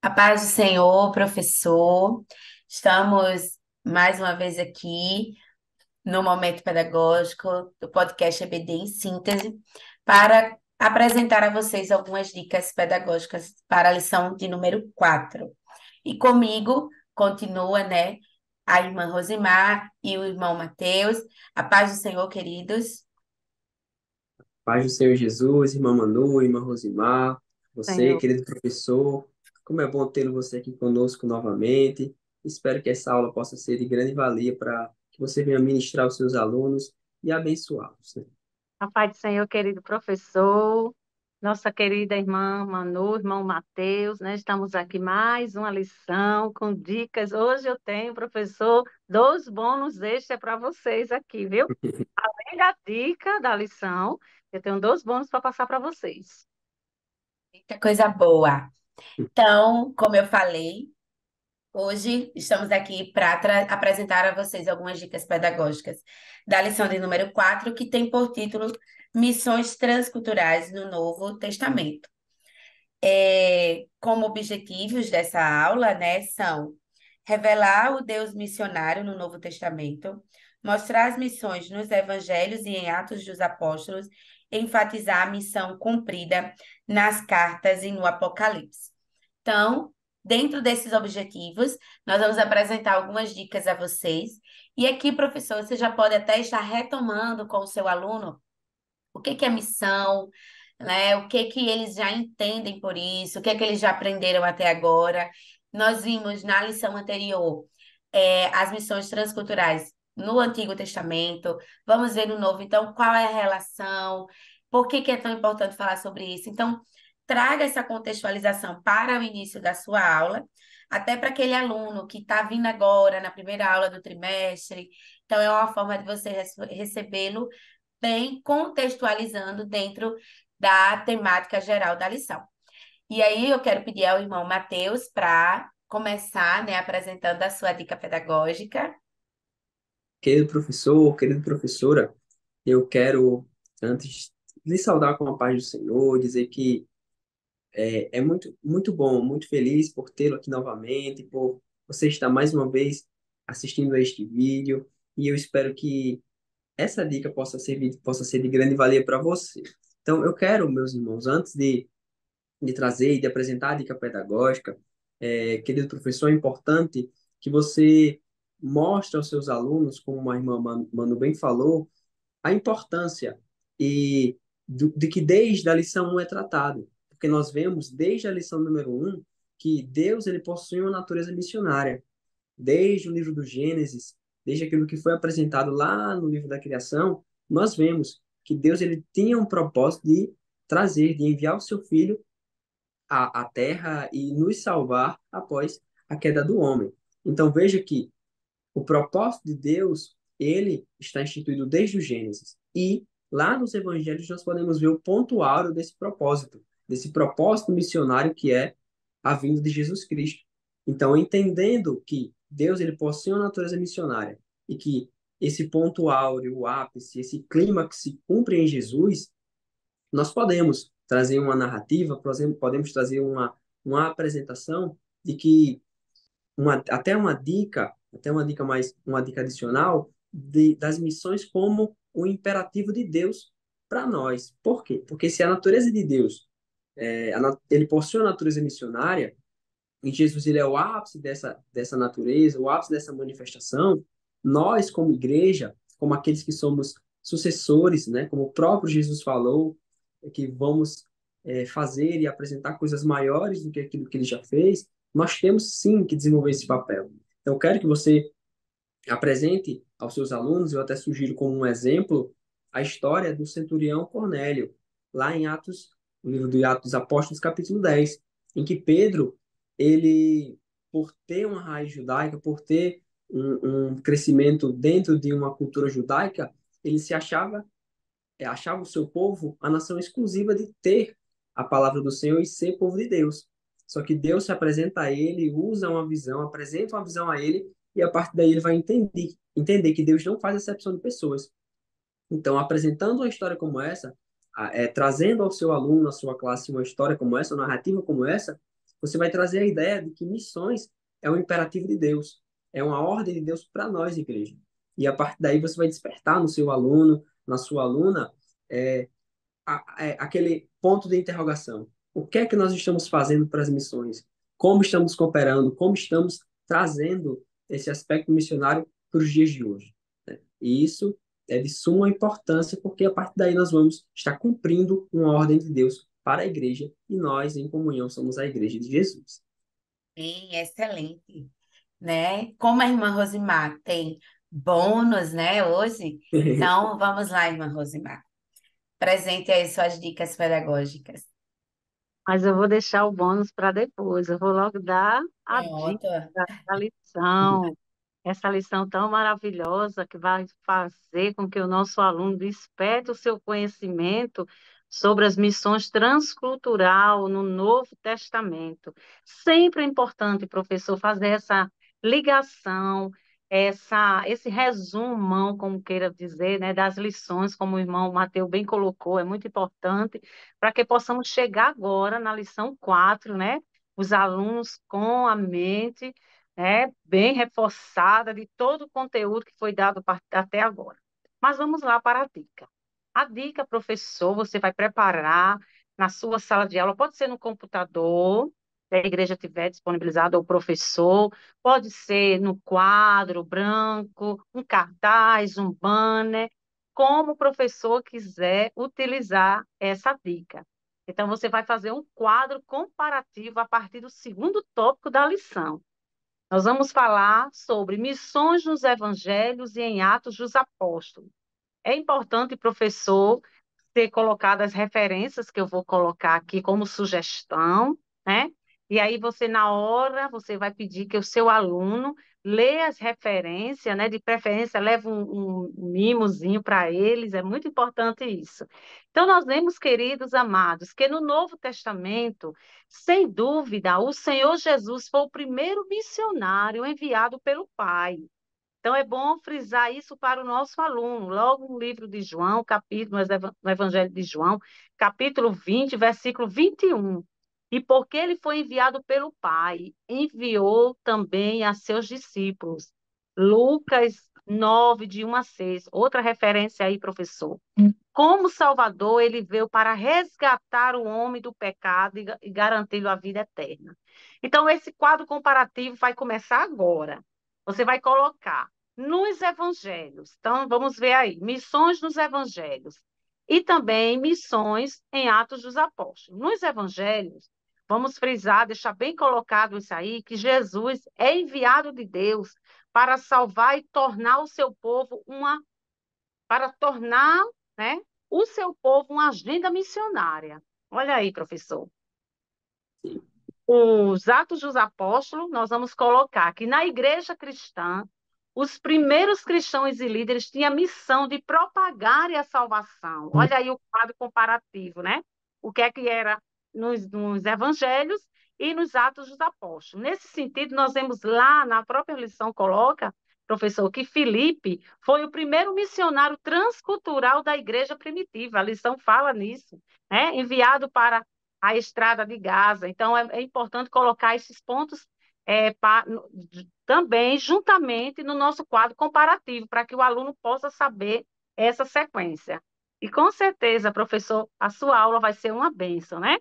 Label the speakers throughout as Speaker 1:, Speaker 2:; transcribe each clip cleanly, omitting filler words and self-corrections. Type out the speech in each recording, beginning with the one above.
Speaker 1: A paz do Senhor, professor. Estamos mais uma vez aqui no Momento Pedagógico do podcast EBD em Síntese para apresentar a vocês algumas dicas pedagógicas para a lição de número 4. E comigo continua, né, a irmã Rosimar e o irmão Mateus. A paz do Senhor, queridos.
Speaker 2: Paz do Senhor Jesus, irmã Manu, irmã Rosimar, você,
Speaker 3: Senhor.
Speaker 2: querido professor, como é bom tê-lo você aqui conosco novamente. Espero que essa aula possa ser de grande valia para que você venha ministrar aos seus alunos e abençoá-los, né?
Speaker 3: A paz do Senhor, querido professor, nossa querida irmã Manu, irmão Mateus, né? Estamos aqui mais uma lição com dicas. Hoje eu tenho, professor, dois bônus extra para vocês aqui, viu? Além da dica da lição, eu tenho dois bônus para passar para vocês.
Speaker 1: Muita coisa boa. Então, como eu falei, hoje estamos aqui para apresentar a vocês algumas dicas pedagógicas da lição de número 4, que tem por título Missões Transculturais no Novo Testamento. Como objetivos dessa aula, né, são revelar o Deus missionário no Novo Testamento, mostrar as missões nos Evangelhos e em Atos dos Apóstolos, enfatizar a missão cumprida nas cartas e no Apocalipse. Então, dentro desses objetivos, nós vamos apresentar algumas dicas a vocês. E aqui, professor, você já pode até estar retomando com o seu aluno o que que é missão, né? O que que eles já entendem por isso, o que que eles já aprenderam até agora. Nós vimos na lição anterior, as missões transculturais no Antigo Testamento. Vamos ver no Novo, então, qual é a relação, por que que é tão importante falar sobre isso. Então, traga essa contextualização para o início da sua aula, até para aquele aluno que está vindo agora na primeira aula do trimestre. Então, é uma forma de você recebê-lo bem contextualizando dentro da temática geral da lição. E aí eu quero pedir ao irmão Mateus para começar, né, apresentando a sua dica pedagógica.
Speaker 2: Querido professor, querida professora, eu quero, antes, lhe saudar com a paz do Senhor, dizer que é muito, muito bom, muito feliz por tê-lo aqui novamente, por você estar mais uma vez assistindo a este vídeo, e eu espero que essa dica possa ser de grande valia para você. Então, eu quero, meus irmãos, antes de trazer e de apresentar a dica pedagógica, querido professor, é importante que você mostre aos seus alunos, como a irmã Manu bem falou, a importância e de que desde a lição 1 é tratado. Porque nós vemos desde a lição número 1 que Deus ele possui uma natureza missionária. Desde o livro do Gênesis, desde aquilo que foi apresentado lá no livro da criação, nós vemos que Deus ele tinha um propósito de trazer, de enviar o seu filho à terra e nos salvar após a queda do homem. Então veja que o propósito de Deus, ele está instituído desde o Gênesis. E lá nos evangelhos nós podemos ver o ponto áureo desse propósito missionário que é a vinda de Jesus Cristo. Então, entendendo que Deus ele possui uma natureza missionária e que esse ponto áureo, o ápice, esse clima que se cumpre em Jesus, nós podemos trazer uma narrativa, por exemplo, podemos trazer uma apresentação de que até uma dica mais, uma dica adicional das missões como o imperativo de Deus para nós. Por quê? Porque se a natureza de Deus, ele possui a natureza missionária, e Jesus ele é o ápice dessa natureza, o ápice dessa manifestação, nós como igreja, como aqueles que somos sucessores, né, como o próprio Jesus falou, que vamos fazer e apresentar coisas maiores do que aquilo que ele já fez, nós temos sim que desenvolver esse papel. Então, eu quero que você apresente aos seus alunos, eu até sugiro como um exemplo, a história do centurião Cornélio, lá em Atos, no livro de Atos dos Apóstolos, capítulo 10, em que Pedro, ele, por ter uma raiz judaica, por ter um crescimento dentro de uma cultura judaica, ele se achava o seu povo a nação exclusiva de ter a palavra do Senhor e ser povo de Deus. Só que Deus se apresenta a ele, usa uma visão, apresenta uma visão a ele, e a partir daí ele vai entender que Deus não faz acepção de pessoas. Então, apresentando uma história como essa, trazendo ao seu aluno, à sua classe, uma história como essa, uma narrativa como essa, você vai trazer a ideia de que missões é um imperativo de Deus, é uma ordem de Deus para nós, igreja. E a partir daí você vai despertar no seu aluno, na sua aluna, é, aquele ponto de interrogação. O que é que nós estamos fazendo para as missões? Como estamos cooperando? Como estamos trazendo esse aspecto missionário para os dias de hoje? Né? E isso é de suma importância, porque a partir daí nós vamos estar cumprindo uma ordem de Deus para a igreja, e nós, em comunhão, somos a igreja de Jesus.
Speaker 1: Sim, excelente, né? Como a irmã Rosimar tem bônus, né, hoje, então vamos lá, irmã Rosimar. Presente aí suas dicas pedagógicas.
Speaker 3: Mas eu vou deixar o bônus para depois. Eu vou logo dar a dica
Speaker 1: Pronto.
Speaker 3: da lição. Essa lição tão maravilhosa que vai fazer com que o nosso aluno desperte o seu conhecimento sobre as missões transcultural no Novo Testamento. Sempre é importante, professor, fazer essa ligação, esse resumão, como queira dizer, né, das lições, como o irmão Mateus bem colocou, é muito importante para que possamos chegar agora na lição 4, né? Os alunos com a mente, né, bem reforçada de todo o conteúdo que foi dado até agora. Mas vamos lá para a dica. A dica, professor, você vai preparar na sua sala de aula, pode ser no computador, se a igreja tiver disponibilizado, ou o professor, pode ser no quadro branco, um cartaz, um banner, como o professor quiser utilizar essa dica. Então, você vai fazer um quadro comparativo a partir do segundo tópico da lição. Nós vamos falar sobre missões nos evangelhos e em Atos dos Apóstolos. É importante, professor, ter colocado as referências que eu vou colocar aqui como sugestão, né? E aí você, na hora, você vai pedir que o seu aluno lê as referências, né? De preferência, leve um mimozinho para eles, é muito importante isso. Então, nós vemos, queridos amados, que no Novo Testamento, sem dúvida, o Senhor Jesus foi o primeiro missionário enviado pelo Pai. Então, é bom frisar isso para o nosso aluno. Logo no livro de João, no Evangelho de João, capítulo 20, versículo 21. E porque ele foi enviado pelo Pai, enviou também a seus discípulos. Lucas 9, de 1 a 6. Outra referência aí, professor. Como Salvador, ele veio para resgatar o homem do pecado e garantir-lhe a vida eterna. Então, esse quadro comparativo vai começar agora. Você vai colocar nos evangelhos. Então, vamos ver aí, missões nos evangelhos. E também missões em Atos dos Apóstolos. Nos evangelhos, vamos frisar, deixar bem colocado isso aí, que Jesus é enviado de Deus para salvar e tornar o seu povo para tornar, né, o seu povo uma agenda missionária. Olha aí, professor. Os Atos dos Apóstolos, nós vamos colocar que na igreja cristã, os primeiros cristãos e líderes tinham a missão de propagar a salvação. Olha aí o quadro comparativo, né? O que é que era nos evangelhos e nos Atos dos Apóstolos. Nesse sentido, nós vemos lá na própria lição, coloca, professor, que Filipe foi o primeiro missionário transcultural da igreja primitiva. A lição fala nisso, né? Enviado para a estrada de Gaza. Então, é importante colocar esses pontos também juntamente no nosso quadro comparativo, para que o aluno possa saber essa sequência. E com certeza, professor, a sua aula vai ser uma bênção, né?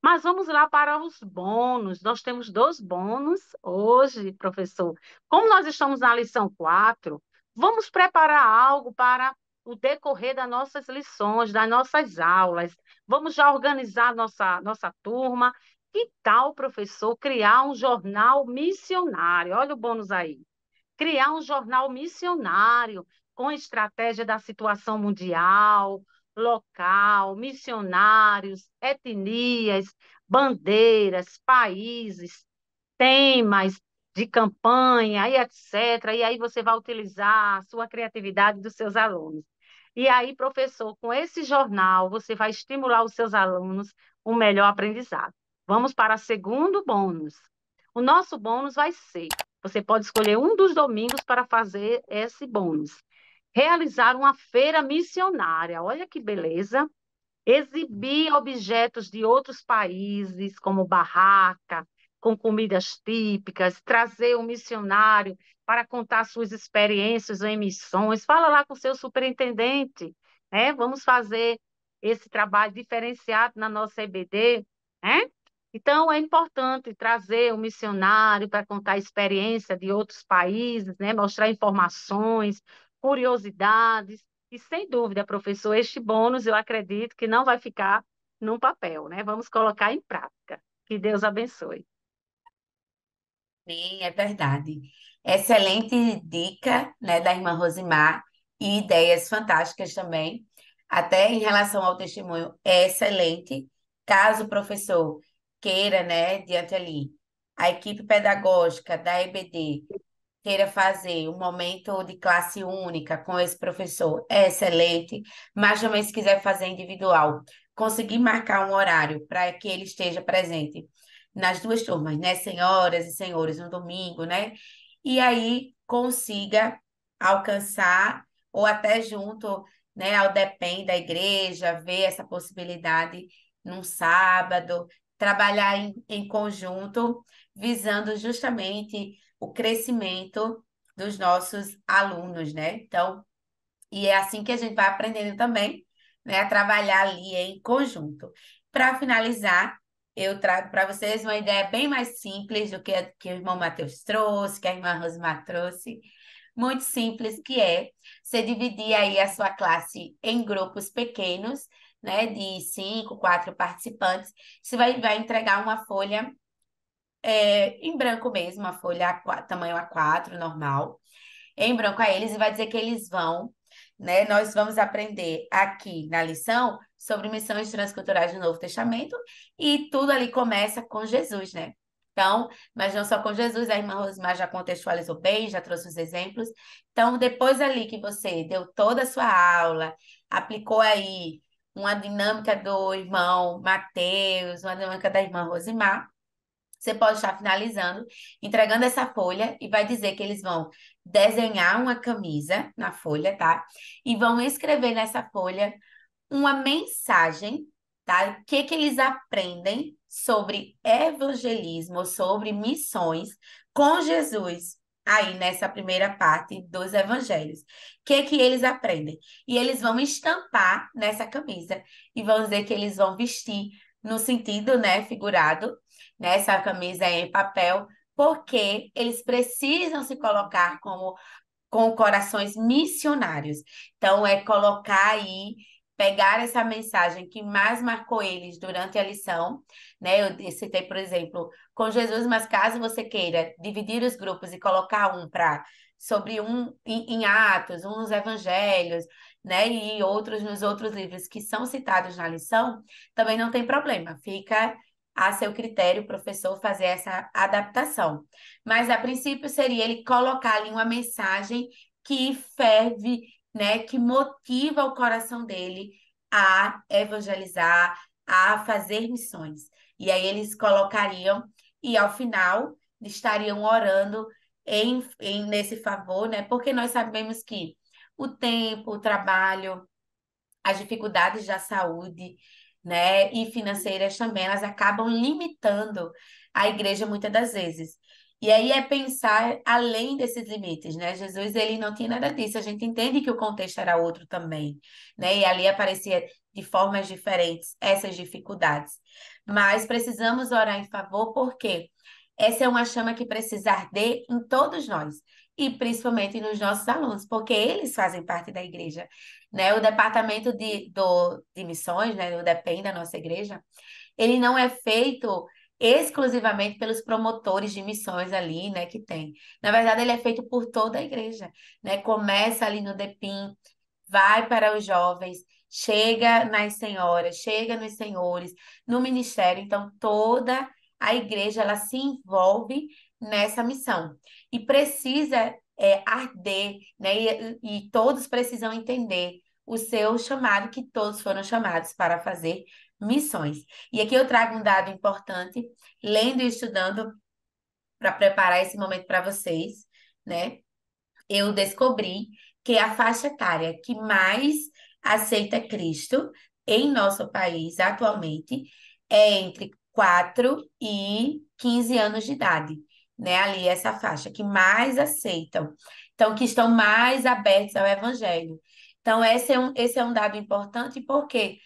Speaker 3: Mas vamos lá para os bônus. Nós temos 2 bônus hoje, professor. Como nós estamos na lição 4, vamos preparar algo para o decorrer das nossas lições, das nossas aulas. Vamos já organizar nossa turma. Que tal, professor, criar um jornal missionário? Olha o bônus aí. Criar um jornal missionário com estratégia da situação mundial, local, missionários, etnias, bandeiras, países, temas de campanha e etc. E aí você vai utilizar a sua criatividade dos seus alunos. E aí, professor, com esse jornal, você vai estimular os seus alunos o melhor aprendizado. Vamos para o segundo bônus. O nosso bônus vai ser, você pode escolher um dos domingos para fazer esse bônus. Realizar uma feira missionária. Olha que beleza. Exibir objetos de outros países, como barraca, com comidas típicas, trazer um missionário para contar suas experiências em missões. Fala lá com o seu superintendente, né? Vamos fazer esse trabalho diferenciado na nossa EBD, né? Então, é importante trazer um missionário para contar a experiência de outros países, né? Mostrar informações, curiosidades. E, sem dúvida, professor, este bônus eu acredito que não vai ficar num papel, né? Vamos colocar em prática. Que Deus abençoe.
Speaker 1: Sim, é verdade. Excelente dica, né, da irmã Rosimar e ideias fantásticas também. Até em relação ao testemunho, é excelente. Caso o professor queira, né, diante ali, a equipe pedagógica da EBD queira fazer um momento de classe única com esse professor, é excelente. Mas também, se quiser fazer individual, conseguir marcar um horário para que ele esteja presente nas duas turmas, né? Senhoras e senhores, no domingo, né? E aí consiga alcançar, ou até junto, né, ao DEPEN da igreja, ver essa possibilidade num sábado, trabalhar em conjunto, visando justamente o crescimento dos nossos alunos, né? Então, e é assim que a gente vai aprendendo também, né, a trabalhar ali em conjunto. Para finalizar, eu trago para vocês uma ideia bem mais simples do que a que o irmão Matheus trouxe, que a irmã Rosmar trouxe. Muito simples, que é você dividir aí a sua classe em grupos pequenos, né, de 5, 4 participantes. Você vai entregar uma folha em branco mesmo, uma folha tamanho A4, normal, em branco a eles e vai dizer que eles vão, né? Nós vamos aprender aqui na lição sobre missões transculturais do Novo Testamento e tudo ali começa com Jesus, né? Então, mas não só com Jesus, a irmã Rosmar já contextualizou bem, já trouxe os exemplos. Então, depois ali que você deu toda a sua aula, aplicou aí uma dinâmica do irmão Mateus, uma dinâmica da irmã Rosimar, você pode estar finalizando, entregando essa folha e vai dizer que eles vão desenhar uma camisa na folha, tá? E vão escrever nessa folha uma mensagem, tá? O que que eles aprendem sobre evangelismo, sobre missões com Jesus. Aí nessa primeira parte dos evangelhos. O que que eles aprendem? E eles vão estampar nessa camisa e vão dizer que eles vão vestir no sentido, né, figurado, né, essa camisa é em papel, porque eles precisam se colocar como com corações missionários. Então, é colocar aí, pegar essa mensagem que mais marcou eles durante a lição, né? Eu citei, por exemplo, com Jesus, mas caso você queira dividir os grupos e colocar um para sobre um em Atos, um nos Evangelhos, né? E outros nos outros livros que são citados na lição, também não tem problema. Fica a seu critério, o professor, fazer essa adaptação. Mas, a princípio, seria ele colocar ali uma mensagem que ferve, né, que motiva o coração dele a evangelizar, a fazer missões. E aí eles colocariam, e ao final estariam orando nesse favor, né? Porque nós sabemos que o tempo, o trabalho, as dificuldades da saúde, né, e financeiras também, elas acabam limitando a igreja muitas das vezes. E aí é pensar além desses limites, né? Jesus, ele não tinha nada disso. A gente entende que o contexto era outro também, né? E ali aparecia de formas diferentes essas dificuldades. Mas precisamos orar em favor porque essa é uma chama que precisa arder em todos nós. E principalmente nos nossos alunos, porque eles fazem parte da igreja, né? O departamento de missões, né? O DEPEN da nossa igreja, ele não é feito exclusivamente pelos promotores de missões ali, né? Que tem. Na verdade, ele é feito por toda a igreja, né? Começa ali no DEPIM, vai para os jovens, chega nas senhoras, chega nos senhores, no ministério. Então, toda a igreja ela se envolve nessa missão e precisa arder, né? E todos precisam entender o seu chamado, que todos foram chamados para fazer missões. E aqui eu trago um dado importante, lendo e estudando para preparar esse momento para vocês, né? Eu descobri que a faixa etária que mais aceita Cristo em nosso país atualmente é entre 4 e 15 anos de idade, né? Ali, essa faixa, que mais aceitam. Então, que estão mais abertos ao evangelho. Então, esse é um dado importante, porque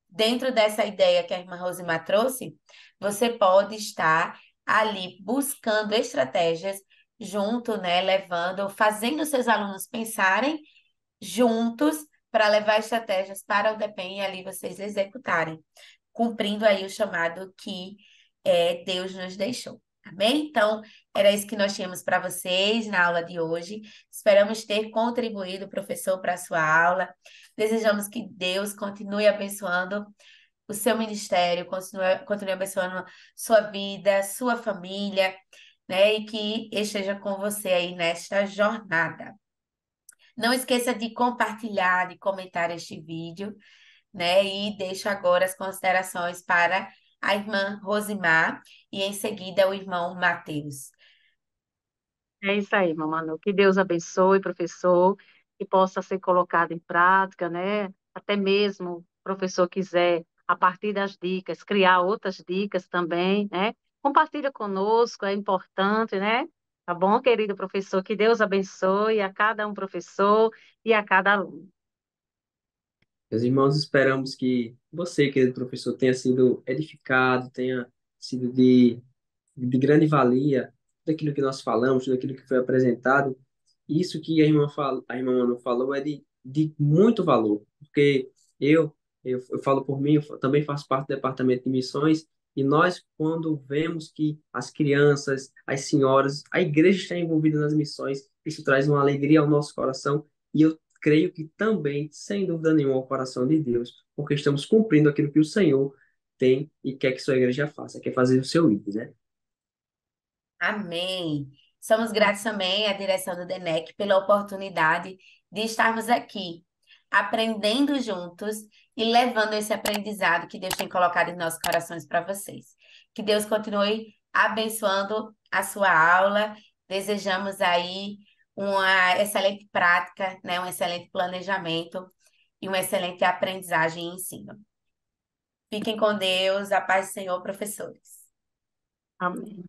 Speaker 1: dentro dessa ideia que a irmã Rosimar trouxe, você pode estar ali buscando estratégias junto, né? Levando, fazendo seus alunos pensarem juntos para levar estratégias para o DEPEN e ali vocês executarem, cumprindo aí o chamado que Deus nos deixou. Amém? Então, era isso que nós tínhamos para vocês na aula de hoje. Esperamos ter contribuído, professor, para a sua aula. Desejamos que Deus continue abençoando o seu ministério, continue abençoando sua vida, sua família, né? E que esteja com você aí nesta jornada. Não esqueça de compartilhar, de comentar este vídeo, né? E deixo agora as considerações para a irmã Rosimar e em seguida o irmão Mateus.
Speaker 3: É isso aí, meu Manu. Que Deus abençoe, professor, que possa ser colocado em prática, né? Até mesmo o professor quiser, a partir das dicas, criar outras dicas também, né? Compartilha conosco, é importante, né? Tá bom, querido professor? Que Deus abençoe a cada um professor e a cada aluno.
Speaker 2: Meus irmãos, esperamos que você, querido professor, tenha sido edificado, tenha sido de grande valia daquilo que nós falamos, daquilo que foi apresentado. Isso que a irmã Manu falou é de muito valor, porque eu, eu falo por mim, eu também faço parte do departamento de missões, e nós, quando vemos que as crianças, as senhoras, a igreja está envolvida nas missões, isso traz uma alegria ao nosso coração, e eu creio que também, sem dúvida nenhuma, ao coração de Deus, porque estamos cumprindo aquilo que o Senhor tem e quer que sua igreja faça, quer fazer o seu ídolo, né?
Speaker 1: Amém. Somos gratos também à direção do DENEC pela oportunidade de estarmos aqui, aprendendo juntos e levando esse aprendizado que Deus tem colocado em nossos corações para vocês. Que Deus continue abençoando a sua aula. Desejamos aí uma excelente prática, né? Um excelente planejamento e uma excelente aprendizagem e ensino. Fiquem com Deus, a paz do Senhor, professores.
Speaker 3: Amém.